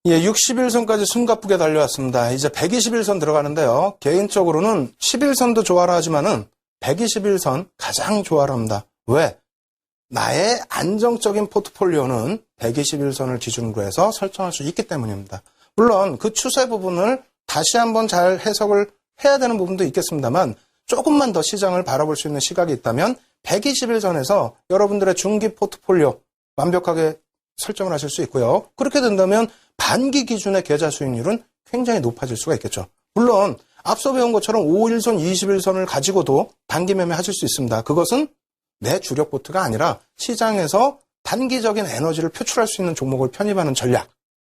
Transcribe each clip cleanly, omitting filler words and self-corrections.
예, 61선까지 숨가쁘게 달려왔습니다. 이제 121선 들어가는데요. 개인적으로는 11선도 좋아라 하지만은 121선 가장 좋아라 합니다. 왜? 나의 안정적인 포트폴리오는 121선을 기준으로 해서 설정할 수 있기 때문입니다. 물론 그 추세 부분을 다시 한번 잘 해석을 해야 되는 부분도 있겠습니다만 조금만 더 시장을 바라볼 수 있는 시각이 있다면 121선에서 여러분들의 중기 포트폴리오 완벽하게 설정을 하실 수 있고요. 그렇게 된다면 반기 기준의 계좌 수익률은 굉장히 높아질 수가 있겠죠. 물론 앞서 배운 것처럼 51선, 21선을 가지고도 단기 매매 하실 수 있습니다. 그것은 내 주력 포트가 아니라 시장에서 단기적인 에너지를 표출할 수 있는 종목을 편입하는 전략.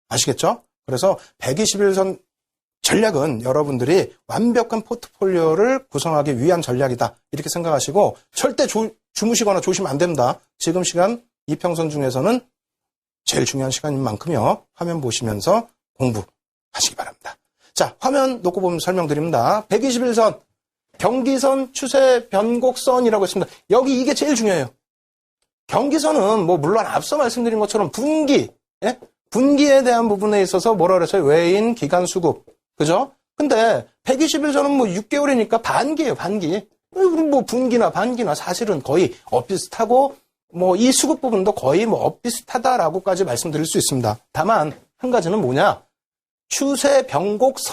아시겠죠? 그래서 121선 전략은 여러분들이 완벽한 포트폴리오를 구성하기 위한 전략이다. 이렇게 생각하시고 절대 주무시거나 조시면 안 됩니다. 지금 시간 이평선 중에서는 제일 중요한 시간인 만큼요. 화면 보시면서 공부하시기 바랍니다. 자, 화면 놓고 보면 설명드립니다. 121선, 경기선, 추세, 변곡선이라고 했습니다. 여기 이게 제일 중요해요. 경기선은 뭐 물론 앞서 말씀드린 것처럼 분기, 예? 분기에 대한 부분에 있어서 뭐라 그랬어요? 외인, 기간, 수급. 그죠? 근데 121선은 뭐 6개월이니까 반기예요, 반기. 뭐 분기나 반기나 사실은 거의 엇비슷하고 뭐 이 수급 부분도 거의 뭐 엇비슷하다라고까지 말씀드릴 수 있습니다. 다만 한 가지는 뭐냐? 추세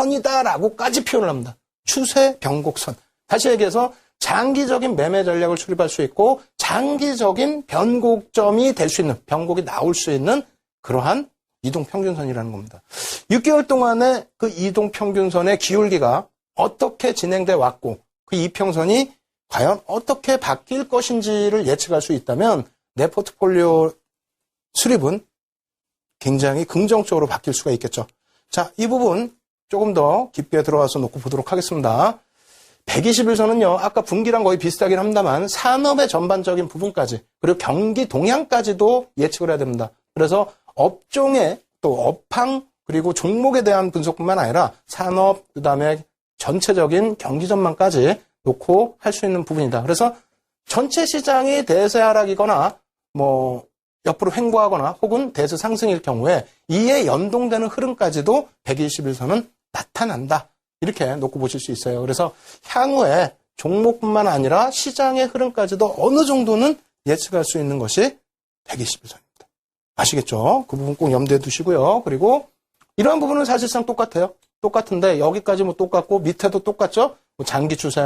변곡선이다라고까지 표현을 합니다. 추세 변곡선. 다시 얘기해서 장기적인 매매 전략을 수립할 수 있고 장기적인 변곡점이 될 수 있는, 변곡이 나올 수 있는 그러한 이동평균선이라는 겁니다. 6개월 동안의 그 이동평균선의 기울기가 어떻게 진행돼 왔고 그 이평선이 과연 어떻게 바뀔 것인지를 예측할 수 있다면 내 포트폴리오 수립은 굉장히 긍정적으로 바뀔 수가 있겠죠. 자, 이 부분 조금 더 깊게 들어가서 놓고 보도록 하겠습니다. 121선은요, 아까 분기랑 거의 비슷하긴 합니다만 산업의 전반적인 부분까지 그리고 경기 동향까지도 예측을 해야 됩니다. 그래서 업종의 또 업황 그리고 종목에 대한 분석뿐만 아니라 산업 그다음에 전체적인 경기 전망까지 놓고 할 수 있는 부분이다. 그래서 전체 시장이 대세 하락이거나 뭐 옆으로 횡보하거나 혹은 대세 상승일 경우에 이에 연동되는 흐름까지도 121선은 나타난다. 이렇게 놓고 보실 수 있어요. 그래서 향후에 종목뿐만 아니라 시장의 흐름까지도 어느 정도는 예측할 수 있는 것이 121선입니다. 아시겠죠? 그 부분 꼭 염두에 두시고요. 그리고 이러한 부분은 사실상 똑같아요. 똑같은데 여기까지 뭐 똑같고 밑에도 똑같죠? 뭐 장기 추세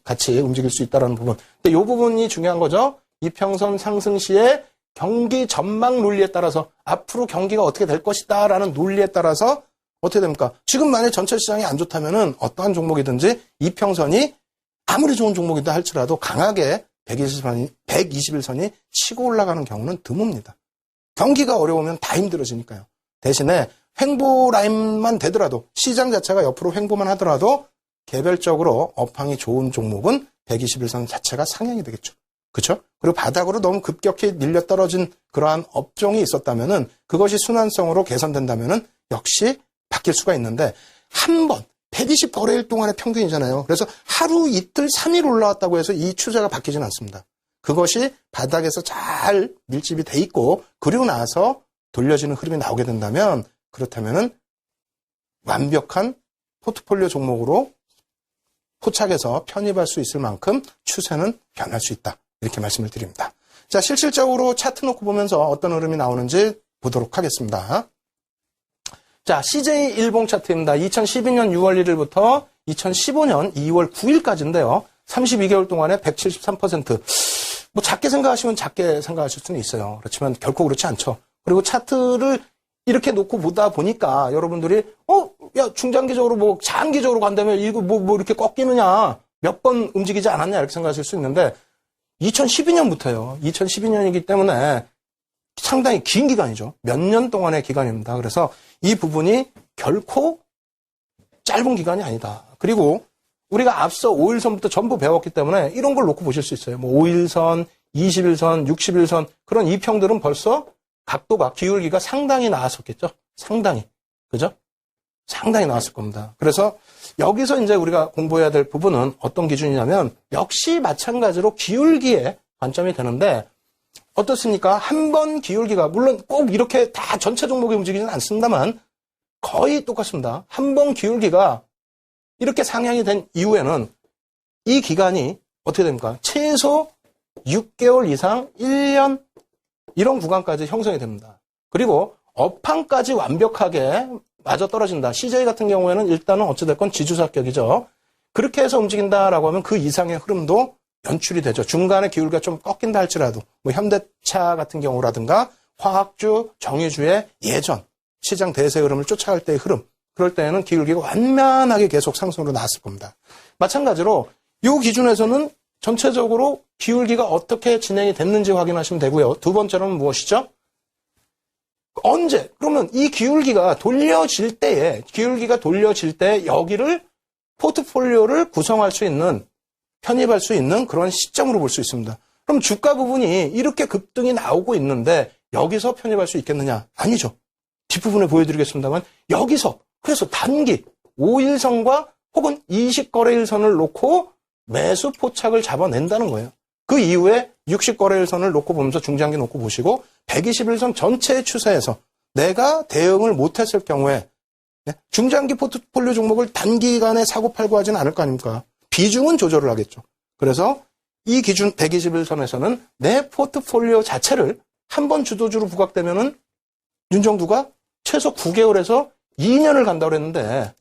같이 움직일 수 있다는 부분. 근데 이 부분이 중요한 거죠. 이평선 상승 시에 경기 전망 논리에 따라서 앞으로 경기가 어떻게 될 것이다라는 논리에 따라서 어떻게 됩니까? 지금 만약에 전체 시장이 안 좋다면은 어떠한 종목이든지 이평선이 아무리 좋은 종목이다 할지라도 강하게 121선이 치고 올라가는 경우는 드뭅니다. 경기가 어려우면 다 힘들어지니까요. 대신에 횡보 라인만 되더라도 시장 자체가 옆으로 횡보만 하더라도 개별적으로 업황이 좋은 종목은 121선 자체가 상향이 되겠죠. 그렇죠? 그리고 바닥으로 너무 급격히 밀려 떨어진 그러한 업종이 있었다면은 그것이 순환성으로 개선된다면은 역시 바뀔 수가 있는데 한 번 120 거래일 동안의 평균이잖아요. 그래서 하루 이틀 3일 올라왔다고 해서 이 추세가 바뀌지는 않습니다. 그것이 바닥에서 잘 밀집이 돼 있고 그리고 나서 돌려지는 흐름이 나오게 된다면 그렇다면은 완벽한 포트폴리오 종목으로 포착해서 편입할 수 있을 만큼 추세는 변할 수 있다. 이렇게 말씀을 드립니다. 자, 실질적으로 차트 놓고 보면서 어떤 흐름이 나오는지 보도록 하겠습니다. 자, CJ 일봉 차트입니다. 2012년 6월 1일부터 2015년 2월 9일까지인데요. 32개월 동안에 173%. 뭐 작게 생각하시면 작게 생각하실 수는 있어요. 그렇지만 결코 그렇지 않죠. 그리고 차트를 이렇게 놓고 보다 보니까 여러분들이 야, 중장기적으로 뭐 장기적으로 간다면 이거 뭐 이렇게 꺾이느냐, 몇 번 움직이지 않았냐 이렇게 생각하실 수 있는데 2012년부터요. 2012년이기 때문에 상당히 긴 기간이죠. 몇 년 동안의 기간입니다. 그래서 이 부분이 결코 짧은 기간이 아니다. 그리고 우리가 앞서 5일선부터 전부 배웠기 때문에 이런 걸 놓고 보실 수 있어요. 뭐 5일선, 21선, 61선 그런 이평들은 벌써 각도가 기울기가 상당히 나왔었겠죠. 상당히. 그죠? 상당히 나왔을 겁니다. 그래서 여기서 이제 우리가 공부해야 될 부분은 어떤 기준이냐면 역시 마찬가지로 기울기에 관점이 되는데 어떻습니까? 한 번 기울기가 물론 꼭 이렇게 다 전체 종목이 움직이지는 않습니다만 거의 똑같습니다. 한 번 기울기가 이렇게 상향이 된 이후에는 이 기간이 어떻게 됩니까? 최소 6개월 이상 1년 이런 구간까지 형성이 됩니다. 그리고 업황까지 완벽하게 맞아떨어진다. CJ 같은 경우에는 일단은 어찌됐건 지주사격이죠. 그렇게 해서 움직인다라고 하면 그 이상의 흐름도 연출이 되죠. 중간에 기울기가 좀 꺾인다 할지라도 뭐 현대차 같은 경우라든가 화학주, 정유주의 예전 시장 대세 흐름을 쫓아갈 때의 흐름, 그럴 때에는 기울기가 완만하게 계속 상승으로 나왔을 겁니다. 마찬가지로 이 기준에서는 전체적으로 기울기가 어떻게 진행이 됐는지 확인하시면 되고요. 두 번째로는 무엇이죠? 언제? 그러면 이 기울기가 돌려질 때에 여기를 포트폴리오를 구성할 수 있는, 편입할 수 있는 그런 시점으로 볼 수 있습니다. 그럼 주가 부분이 이렇게 급등이 나오고 있는데 여기서 편입할 수 있겠느냐? 아니죠. 뒷부분에 보여드리겠습니다만 여기서 그래서 단기 5일선과 혹은 20거래일선을 놓고 매수 포착을 잡아낸다는 거예요. 그 이후에 60거래일선을 놓고 보면서 중장기 놓고 보시고 121선 전체의 추세에서 내가 대응을 못했을 경우에 중장기 포트폴리오 종목을 단기간에 사고팔고 하지는 않을 거 아닙니까? 비중은 조절을 하겠죠. 그래서 이 기준 121선에서는 내 포트폴리오 자체를 한번 주도주로 부각되면은 윤정두가 최소 9개월에서 2년을 간다고 그랬는데,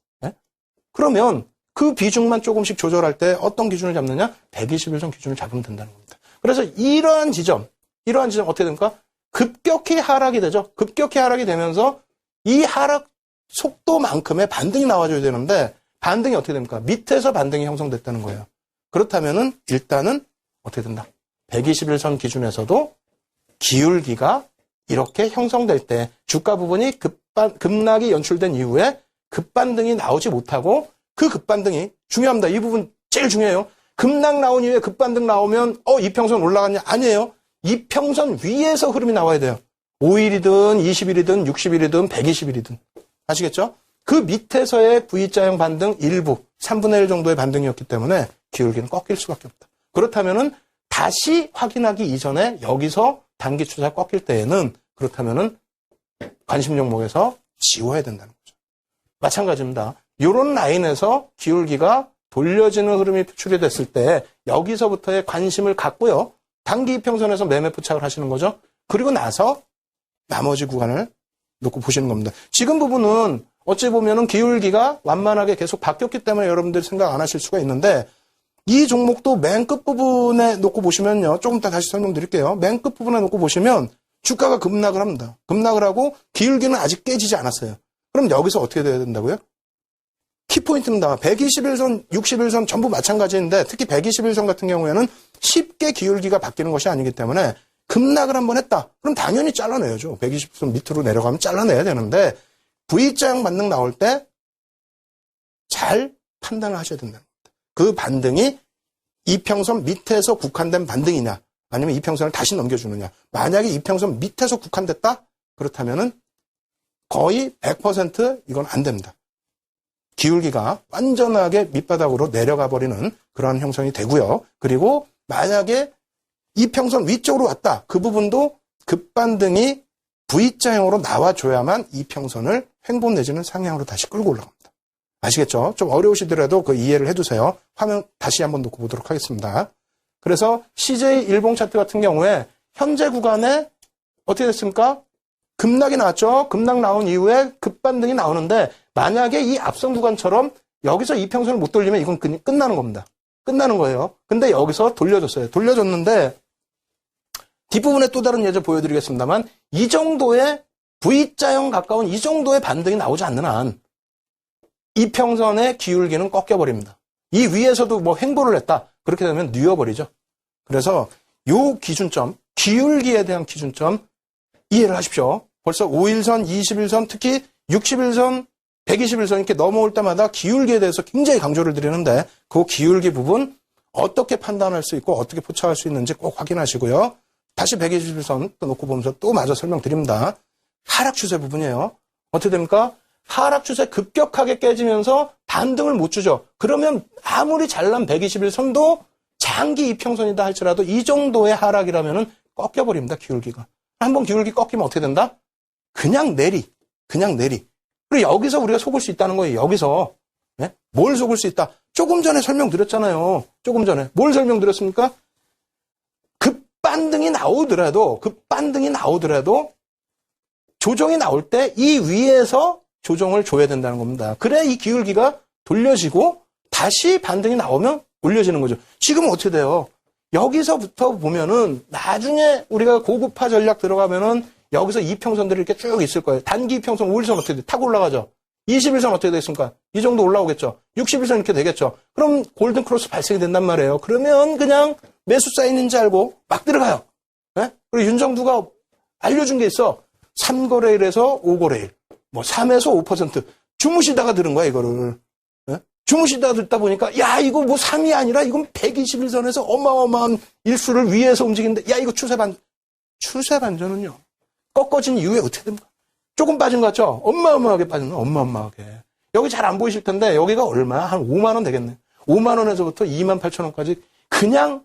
그러면 그 비중만 조금씩 조절할 때 어떤 기준을 잡느냐? 121선 기준을 잡으면 된다는 겁니다. 그래서 이러한 지점 어떻게 됩니까? 급격히 하락이 되죠. 급격히 하락이 되면서 이 하락 속도만큼의 반등이 나와줘야 되는데 반등이 어떻게 됩니까? 밑에서 반등이 형성됐다는 거예요. 그렇다면은 일단은 어떻게 된다? 121선 기준에서도 기울기가 이렇게 형성될 때 주가 부분이 급락이 연출된 이후에 급반등이 나오지 못하고 그 급반등이 중요합니다. 이 부분 제일 중요해요. 급락 나온 이후에 급반등 나오면 이평선 올라갔냐? 아니에요. 이평선 위에서 흐름이 나와야 돼요. 5일이든 20일이든 60일이든 120일이든 아시겠죠? 그 밑에서의 V자형 반등 일부 3분의 1 정도의 반등이었기 때문에 기울기는 꺾일 수밖에 없다. 그렇다면은 다시 확인하기 이전에 여기서 단기 추세가 꺾일 때에는 그렇다면은 관심 종목에서 지워야 된다는 거죠. 마찬가지입니다. 이런 라인에서 기울기가 돌려지는 흐름이 표출이 됐을 때 여기서부터의 관심을 갖고요. 단기 이평선에서 매매 포착을 하시는 거죠. 그리고 나서 나머지 구간을 놓고 보시는 겁니다. 지금 부분은 어찌 보면은 기울기가 완만하게 계속 바뀌었기 때문에 여러분들이 생각 안 하실 수가 있는데 이 종목도 맨 끝부분에 놓고 보시면요. 조금 이따 다시 설명드릴게요. 맨 끝부분에 놓고 보시면 주가가 급락을 합니다. 급락을 하고 기울기는 아직 깨지지 않았어요. 그럼 여기서 어떻게 돼야 된다고요? 키포인트입니다. 121선, 61선 전부 마찬가지인데 특히 121선 같은 경우에는 쉽게 기울기가 바뀌는 것이 아니기 때문에 급락을 한번 했다. 그럼 당연히 잘라내야죠. 120선 밑으로 내려가면 잘라내야 되는데 V자형 반등 나올 때 잘 판단을 하셔야 된다는 겁니다. 그 반등이 이평선 밑에서 국한된 반등이냐 아니면 이평선을 다시 넘겨주느냐. 만약에 이평선 밑에서 국한됐다? 그렇다면은 거의 100% 이건 안 됩니다. 기울기가 완전하게 밑바닥으로 내려가 버리는 그러한 형성이 되고요. 그리고 만약에 이평선 위쪽으로 왔다. 그 부분도 급반등이 V자형으로 나와줘야만 이평선을 횡보 내지는 상향으로 다시 끌고 올라갑니다. 아시겠죠? 좀 어려우시더라도 그 이해를 해두세요. 화면 다시 한번 놓고 보도록 하겠습니다. 그래서 CJ 일봉 차트 같은 경우에 현재 구간에 어떻게 됐습니까? 급락이 나왔죠. 급락 나온 이후에 급반등이 나오는데 만약에 이 앞선 구간처럼 여기서 이평선을 못 돌리면 이건 끝나는 겁니다. 끝나는 거예요. 근데 여기서 돌려줬어요. 돌려줬는데 뒷부분에 또 다른 예제 보여드리겠습니다만 이 정도의 V자형 가까운 이 정도의 반등이 나오지 않는 한 이평선의 기울기는 꺾여버립니다. 이 위에서도 뭐 횡보를 했다. 그렇게 되면 뉘어버리죠. 그래서 요 기준점, 기울기에 대한 기준점 이해를 하십시오. 벌써 5일선, 21선, 특히 60일선, 121선 이렇게 넘어올 때마다 기울기에 대해서 굉장히 강조를 드리는데 그 기울기 부분 어떻게 판단할 수 있고 어떻게 포착할 수 있는지 꼭 확인하시고요. 다시 121선 또 놓고 보면서 또 마저 설명드립니다. 하락 추세 부분이에요. 어떻게 됩니까? 하락 추세 급격하게 깨지면서 반등을 못 주죠. 그러면 아무리 잘난 121선도 장기 이평선이다 할지라도 이 정도의 하락이라면은 꺾여버립니다. 기울기가. 한번 기울기 꺾이면 어떻게 된다? 그냥 내리. 그리고 여기서 우리가 속을 수 있다는 거예요. 여기서. 네? 뭘 속을 수 있다? 조금 전에 설명드렸잖아요. 조금 전에. 뭘 설명드렸습니까? 급반등이 나오더라도 조정이 나올 때 이 위에서 조정을 줘야 된다는 겁니다. 그래야 이 기울기가 돌려지고 다시 반등이 나오면 올려지는 거죠. 지금은 어떻게 돼요? 여기서부터 보면은 나중에 우리가 고급화 전략 들어가면은 여기서 이평선들이 이렇게 쭉 있을 거예요. 단기 이평선 5일선 어떻게 돼? 타고 올라가죠. 21선 어떻게 되겠습니까? 이 정도 올라오겠죠. 61선 이렇게 되겠죠. 그럼 골든 크로스 발생이 된단 말이에요. 그러면 그냥 매수 사인인지 알고 막 들어가요. 네? 그리고 윤정두가 알려준 게 있어. 3거래일에서 5거래일. 뭐 3에서 5% 주무시다가 들은 거야, 이거를. 네? 주무시다가 듣다 보니까 야, 이거 뭐 3이 아니라 이건 121선에서 어마어마한 일수를 위에서 움직이는데 야, 이거 추세 반전은요. 꺾어진 이후에 어떻게 됩니까? 조금 빠진 것 같죠? 어마어마하게 빠졌네. 어마어마하게. 여기 잘 안 보이실 텐데 여기가 얼마야? 한 5만 원 되겠네. 5만 원에서부터 2만 8천 원까지 그냥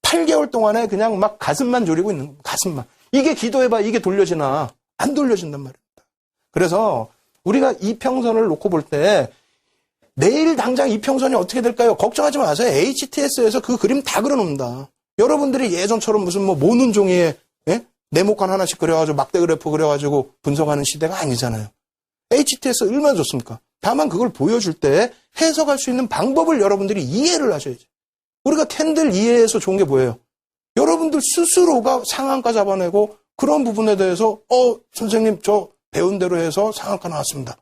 8개월 동안에 그냥 막 가슴만 졸이고 있는 거예요. 가슴만. 이게 기도해봐. 이게 돌려지나? 안 돌려진단 말입니다. 그래서 우리가 이평선을 놓고 볼 때 내일 당장 이평선이 어떻게 될까요? 걱정하지 마세요. HTS에서 그 그림 다 그려놓습니다. 여러분들이 예전처럼 무슨 뭐 모는 종이에 네모칸 하나씩 그려가지고 막대 그래프 그려가지고 분석하는 시대가 아니잖아요. HTS 얼마나 좋습니까? 다만 그걸 보여줄 때 해석할 수 있는 방법을 여러분들이 이해를 하셔야죠. 우리가 캔들 이해해서 좋은 게 뭐예요? 여러분들 스스로가 상한가 잡아내고 그런 부분에 대해서 선생님 저 배운 대로 해서 상한가 나왔습니다.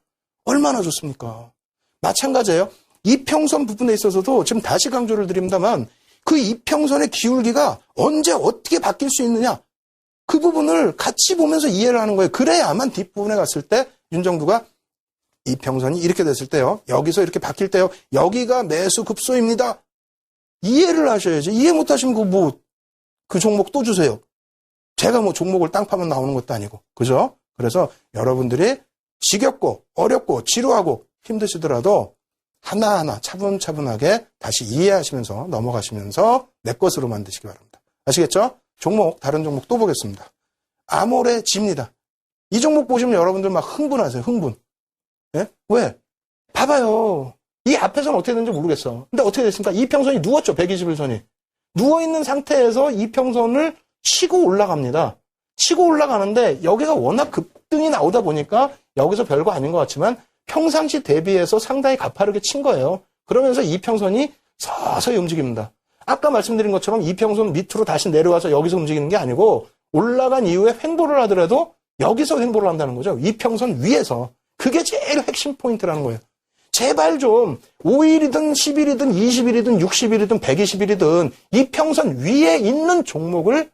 얼마나 좋습니까? 마찬가지예요. 이평선 부분에 있어서도 지금 다시 강조를 드립니다만 그 이평선의 기울기가 언제 어떻게 바뀔 수 있느냐 그 부분을 같이 보면서 이해를 하는 거예요. 그래야만 뒷부분에 갔을 때 윤정두가 이평선이 이렇게 됐을 때요. 여기서 이렇게 바뀔 때요. 여기가 매수 급소입니다. 이해를 하셔야지. 이해 못하시면 그 종목 또 주세요. 제가 뭐 종목을 땅 파면 나오는 것도 아니고. 그죠? 그래서 여러분들이 지겹고 어렵고 지루하고 힘드시더라도 하나하나 차분차분하게 다시 이해하시면서 넘어가시면서 내 것으로 만드시기 바랍니다. 아시겠죠? 종목, 다른 종목 또 보겠습니다. 아모레지입니다. 이 종목 보시면 여러분들 막 흥분하세요. 흥분. 예? 왜? 봐봐요. 이 앞에서는 어떻게 되는지 모르겠어. 근데 어떻게 됐습니까? 이평선이 누웠죠. 121선이. 누워있는 상태에서 이평선을 치고 올라갑니다. 치고 올라가는데 여기가 워낙 급등이 나오다 보니까 여기서 별거 아닌 것 같지만 평상시 대비해서 상당히 가파르게 친 거예요. 그러면서 이평선이 서서히 움직입니다. 아까 말씀드린 것처럼 이평선 밑으로 다시 내려와서 여기서 움직이는 게 아니고 올라간 이후에 횡보를 하더라도 여기서 횡보를 한다는 거죠. 이평선 위에서. 그게 제일 핵심 포인트라는 거예요. 제발 좀 5일이든 10일이든 20일이든 60일이든 120일이든 이평선 위에 있는 종목을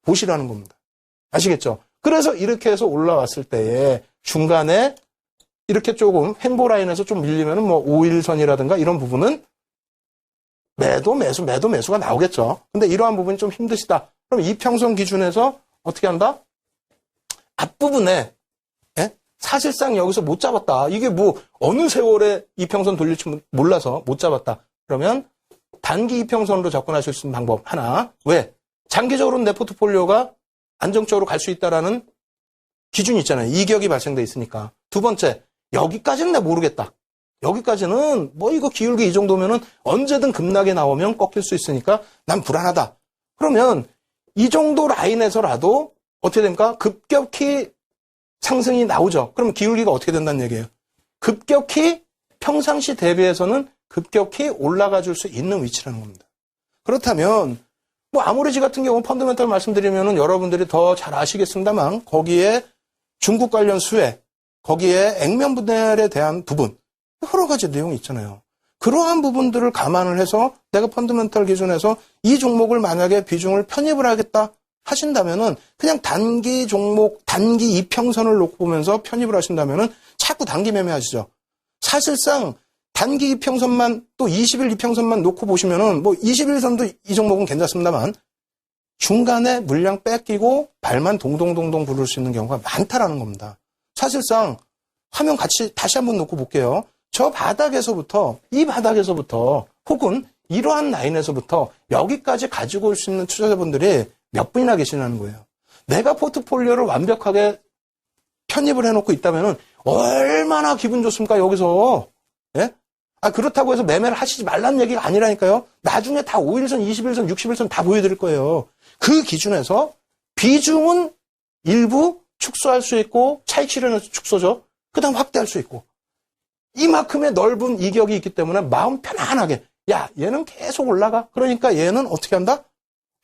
보시라는 겁니다. 아시겠죠? 그래서 이렇게 해서 올라왔을 때에 중간에 이렇게 조금 횡보 라인에서 좀 밀리면은 뭐 5일선이라든가 이런 부분은 매수가 나오겠죠. 근데 이러한 부분이 좀 힘드시다. 그럼 이평선 기준에서 어떻게 한다? 앞부분에 사실상 여기서 못 잡았다. 이게 뭐 어느 세월에 이평선 돌릴지 몰라서 못 잡았다. 그러면 단기 이평선으로 접근하실 수 있는 방법 하나. 왜? 장기적으로는 내 포트폴리오가 안정적으로 갈 수 있다라는 기준이 있잖아요. 이격이 발생돼 있으니까. 두 번째, 여기까지는 내가 모르겠다. 여기까지는 뭐 이거 기울기 이 정도면은 언제든 급락이 나오면 꺾일 수 있으니까 난 불안하다. 그러면 이 정도 라인에서라도 어떻게 됩니까? 급격히 상승이 나오죠. 그러면 기울기가 어떻게 된다는 얘기예요? 급격히 평상시 대비해서는 급격히 올라가 줄 수 있는 위치라는 겁니다. 그렇다면 뭐 아모레지 같은 경우 펀더멘털 말씀드리면은 여러분들이 더 잘 아시겠습니다만 거기에 중국 관련 수혜, 거기에 액면 분할에 대한 부분 여러 가지 내용이 있잖아요. 그러한 부분들을 감안을 해서 내가 펀더멘털 기준에서 이 종목을 만약에 비중을 편입을 하겠다 하신다면은 그냥 단기 종목, 단기 이평선을 놓고 보면서 편입을 하신다면은 자꾸 단기 매매하시죠. 사실상 단기 이평선만 또 20일 이평선만 놓고 보시면은 뭐 21선도 이 종목은 괜찮습니다만 중간에 물량 뺏기고 발만 동동동동 부를 수 있는 경우가 많다라는 겁니다. 사실상 화면 같이 다시 한번 놓고 볼게요. 저 바닥에서부터 이 바닥에서부터 혹은 이러한 라인에서부터 여기까지 가지고 올 수 있는 투자자분들이 몇 분이나 계시냐는 거예요. 내가 포트폴리오를 완벽하게 편입을 해놓고 있다면은 얼마나 기분 좋습니까, 여기서. 예? 그렇다고 해서 매매를 하시지 말라는 얘기가 아니라니까요. 나중에 다 5일선, 20일선, 60일선 다 보여드릴 거예요. 그 기준에서 비중은 일부 축소할 수 있고, 차익 실현에서 축소죠. 그 다음 확대할 수 있고. 이만큼의 넓은 이격이 있기 때문에 마음 편안하게, 야, 얘는 계속 올라가. 그러니까 얘는 어떻게 한다?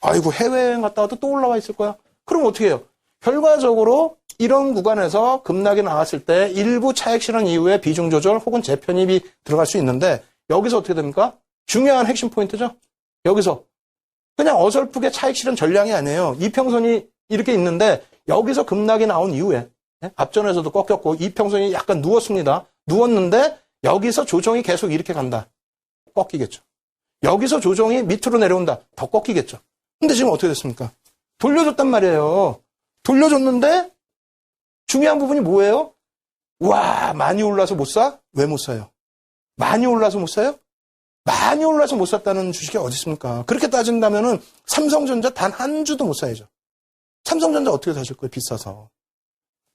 아이고, 해외여행 갔다 와도 또 올라와 있을 거야. 그럼 어떻게 해요? 결과적으로 이런 구간에서 급락이 나왔을 때 일부 차익 실현 이후에 비중 조절 혹은 재편입이 들어갈 수 있는데 여기서 어떻게 됩니까? 중요한 핵심 포인트죠. 여기서 그냥 어설프게 차익 실현 전량이 아니에요. 이평선이 이렇게 있는데 여기서 급락이 나온 이후에 앞전에서도 꺾였고 이평선이 약간 누웠습니다. 누웠는데 여기서 조정이 계속 이렇게 간다. 꺾이겠죠. 여기서 조정이 밑으로 내려온다. 더 꺾이겠죠. 근데 지금 어떻게 됐습니까? 돌려줬단 말이에요. 돌려줬는데 중요한 부분이 뭐예요? 와, 많이 올라서 못 사? 왜 못 사요? 많이 올라서 못 사요? 많이 올라서 못 샀다는 주식이 어디 있습니까? 그렇게 따진다면은 삼성전자 단 한 주도 못 사야죠. 삼성전자 어떻게 사실 거예요? 비싸서.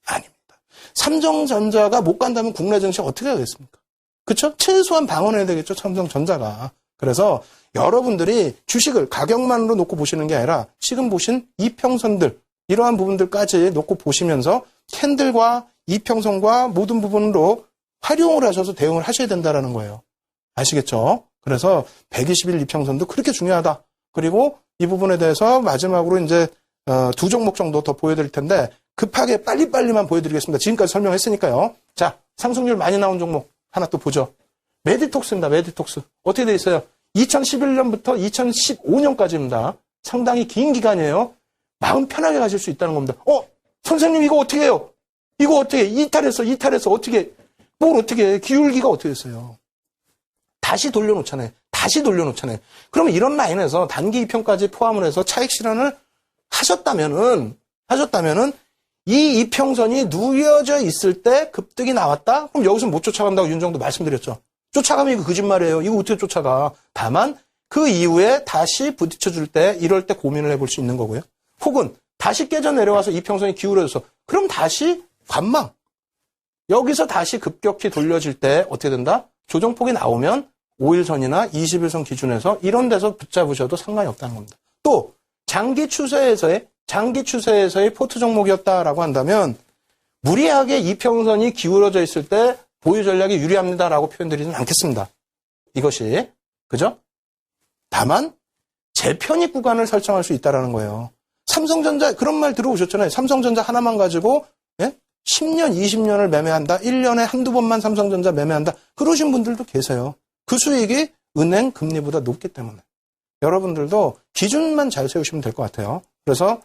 아닙니다. 삼성전자가 못 간다면 국내 증시 어떻게 하겠습니까? 그렇죠? 최소한 방어해야 되겠죠, 삼성전자가. 그래서 여러분들이 주식을 가격만으로 놓고 보시는 게 아니라 지금 보신 이평선들, 이러한 부분들까지 놓고 보시면서 캔들과 이평선과 모든 부분으로 활용을 하셔서 대응을 하셔야 된다는 거예요. 아시겠죠? 그래서 120일 이평선도 그렇게 중요하다. 그리고 이 부분에 대해서 마지막으로 이제 두 종목 정도 더 보여드릴 텐데 급하게 빨리빨리만 보여드리겠습니다. 지금까지 설명했으니까요. 자, 상승률 많이 나온 종목 하나 또 보죠. 메디톡스입니다. 메디톡스. 어떻게 돼 있어요? 2011년부터 2015년까지입니다. 상당히 긴 기간이에요. 마음 편하게 가실 수 있다는 겁니다. 선생님 이거 어떻게 해요? 이거 어떻게 해? 이탈했어 어떻게 뭘 어떻게 해? 기울기가 어떻게 됐어요? 다시 돌려놓잖아요. 그러면 이런 라인에서 단기 이평까지 포함을 해서 차익 실현을 하셨다면은 이 이평선이 누워져 있을 때 급등이 나왔다? 그럼 여기서 못 쫓아간다고 윤정도 말씀드렸죠. 쫓아가면 이거 거짓말이에요. 이거 어떻게 쫓아가? 다만 그 이후에 다시 부딪혀줄 때 이럴 때 고민을 해볼 수 있는 거고요. 혹은 다시 깨져 내려와서 이평선이 기울어져서 그럼 다시 관망. 여기서 다시 급격히 돌려질 때 어떻게 된다? 조정폭이 나오면 5일선이나 20일선 기준에서 이런 데서 붙잡으셔도 상관이 없다는 겁니다. 또 장기 추세에서의 포트 종목이었다라고 한다면 무리하게 이평선이 기울어져 있을 때 보유 전략이 유리합니다라고 표현드리지는 않겠습니다. 이것이 그죠? 다만 재편입 구간을 설정할 수 있다라는 거예요. 삼성전자 그런 말 들어오셨잖아요. 삼성전자 하나만 가지고 10년, 20년을 매매한다. 1년에 한두 번만 삼성전자 매매한다. 그러신 분들도 계세요. 그 수익이 은행 금리보다 높기 때문에. 여러분들도 기준만 잘 세우시면 될 것 같아요. 그래서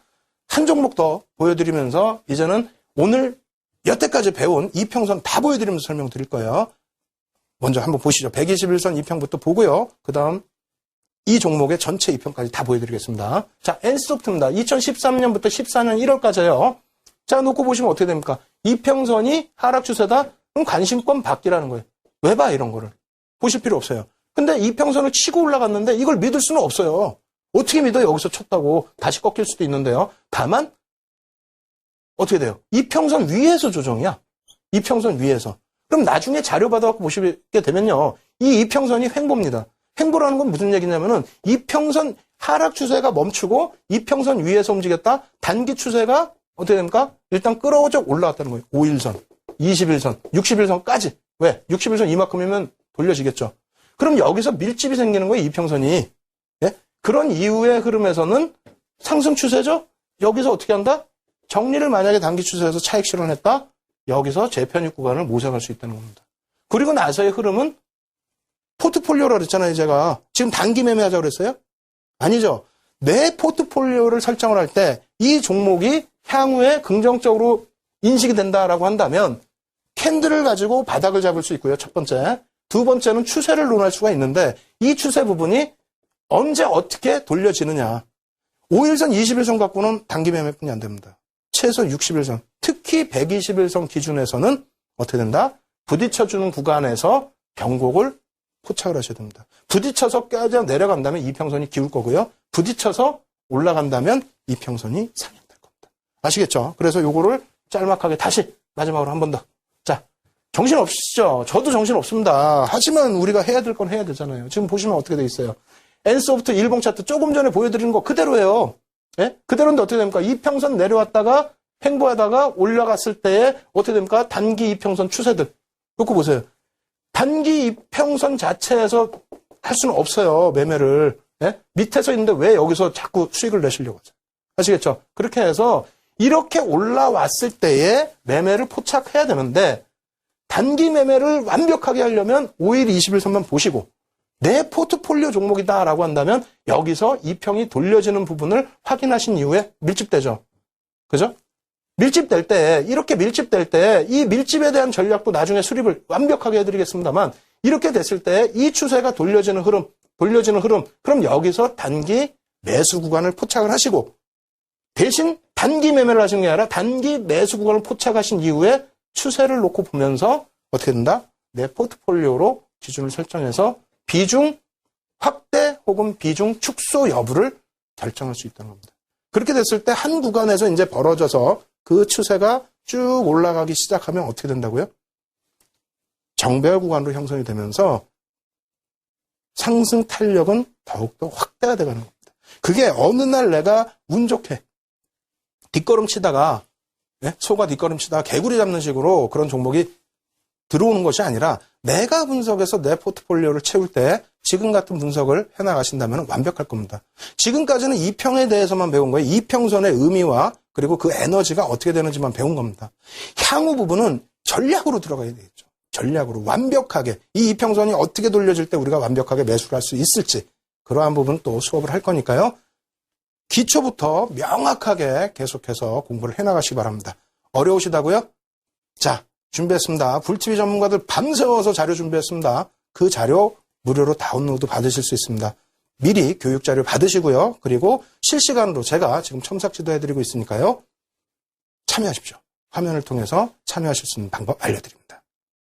한 종목 더 보여드리면서 이제는 오늘 여태까지 배운 이평선 다 보여드리면서 설명드릴 거예요. 먼저 한번 보시죠. 121선 이평부터 보고요. 그 다음 이 종목의 전체 이평까지 다 보여드리겠습니다. 자, 엔소프트입니다. 2013년부터 14년 1월까지요. 자, 놓고 보시면 어떻게 됩니까? 이평선이 하락 추세다? 그럼 관심권 받기라는 거예요. 왜 봐, 이런 거를. 보실 필요 없어요. 근데 이평선을 치고 올라갔는데 이걸 믿을 수는 없어요. 어떻게 믿어요? 여기서 쳤다고 다시 꺾일 수도 있는데요. 다만 어떻게 돼요? 이평선 위에서 조정이야. 이평선 위에서. 그럼 나중에 자료 받아갖고 보시게 되면요. 이 이평선이 횡보입니다. 횡보라는 건 무슨 얘기냐면은 이평선 하락 추세가 멈추고 이평선 위에서 움직였다. 단기 추세가 어떻게 됩니까? 일단 끌어오져 올라왔다는 거예요. 5일선, 21선, 60일선까지. 왜? 60일선 이만큼이면 돌려지겠죠. 그럼 여기서 밀집이 생기는 거예요. 이평선이. 예? 그런 이후의 흐름에서는 상승 추세죠? 여기서 어떻게 한다? 정리를 만약에 단기 추세에서 차익 실현했다? 여기서 재편입 구간을 모색할 수 있다는 겁니다. 그리고 나서의 흐름은 포트폴리오라 그랬잖아요, 제가. 지금 단기 매매하자고 그랬어요? 아니죠. 내 포트폴리오를 설정을 할 때 이 종목이 향후에 긍정적으로 인식이 된다라고 한다면 캔들을 가지고 바닥을 잡을 수 있고요. 첫 번째. 두 번째는 추세를 논할 수가 있는데 이 추세 부분이 언제 어떻게 돌려지느냐. 5일선, 20일선 갖고는 단기 매매뿐이 안 됩니다. 최소 60일선, 특히 120일선 기준에서는 어떻게 된다? 부딪혀주는 구간에서 경곡을 포착을 하셔야 됩니다. 부딪혀서 깨져 내려간다면 이평선이 기울 거고요. 부딪혀서 올라간다면 이평선이 상향될 겁니다. 아시겠죠? 그래서 요거를 짤막하게 다시 마지막으로 한 번 더. 자, 정신 없으시죠? 저도 정신 없습니다. 하지만 우리가 해야 될 건 해야 되잖아요. 지금 보시면 어떻게 돼 있어요? N소프트 일봉 차트 조금 전에 보여드린 거 그대로예요. 예? 그대로인데 어떻게 됩니까? 이평선 내려왔다가 횡보하다가 올라갔을 때에 어떻게 됩니까? 단기 이평선 추세들. 놓고 보세요. 단기 이평선 자체에서 할 수는 없어요. 매매를. 예? 밑에서 있는데 왜 여기서 자꾸 수익을 내시려고 하죠? 아시겠죠? 그렇게 해서 이렇게 올라왔을 때에 매매를 포착해야 되는데 단기 매매를 완벽하게 하려면 5일 20일선만 보시고 내 포트폴리오 종목이다라고 한다면 여기서 이평이 돌려지는 부분을 확인하신 이후에 밀집되죠. 그죠? 밀집될 때, 이렇게 밀집될 때 이 밀집에 대한 전략도 나중에 수립을 완벽하게 해드리겠습니다만 이렇게 됐을 때 이 추세가 돌려지는 흐름, 그럼 여기서 단기 매수 구간을 포착을 하시고 대신 단기 매매를 하시는 게 아니라 단기 매수 구간을 포착하신 이후에 추세를 놓고 보면서 어떻게 된다? 내 포트폴리오로 기준을 설정해서 비중 확대 혹은 비중 축소 여부를 결정할 수 있다는 겁니다. 그렇게 됐을 때 한 구간에서 이제 벌어져서 그 추세가 쭉 올라가기 시작하면 어떻게 된다고요? 정배열 구간으로 형성이 되면서 상승 탄력은 더욱더 확대가 돼가는 겁니다. 그게 어느 날 내가 운 좋게 뒷걸음 치다가 소가 뒷걸음 치다가 개구리 잡는 식으로 그런 종목이 들어오는 것이 아니라 내가 분석해서 내 포트폴리오를 채울 때 지금 같은 분석을 해나가신다면 완벽할 겁니다. 지금까지는 이평에 대해서만 배운 거예요. 이평선의 의미와 그리고 그 에너지가 어떻게 되는지만 배운 겁니다. 향후 부분은 전략으로 들어가야 되겠죠. 전략으로 완벽하게 이 이평선이 어떻게 돌려질 때 우리가 완벽하게 매수를 할 수 있을지 그러한 부분 또 수업을 할 거니까요. 기초부터 명확하게 계속해서 공부를 해나가시기 바랍니다. 어려우시다고요? 자, 준비했습니다. 불TV 전문가들 밤새워서 자료 준비했습니다. 그 자료 무료로 다운로드 받으실 수 있습니다. 미리 교육 자료 받으시고요. 그리고 실시간으로 제가 지금 첨삭지도 해드리고 있으니까요. 참여하십시오. 화면을 통해서 참여하실 수 있는 방법 알려드립니다.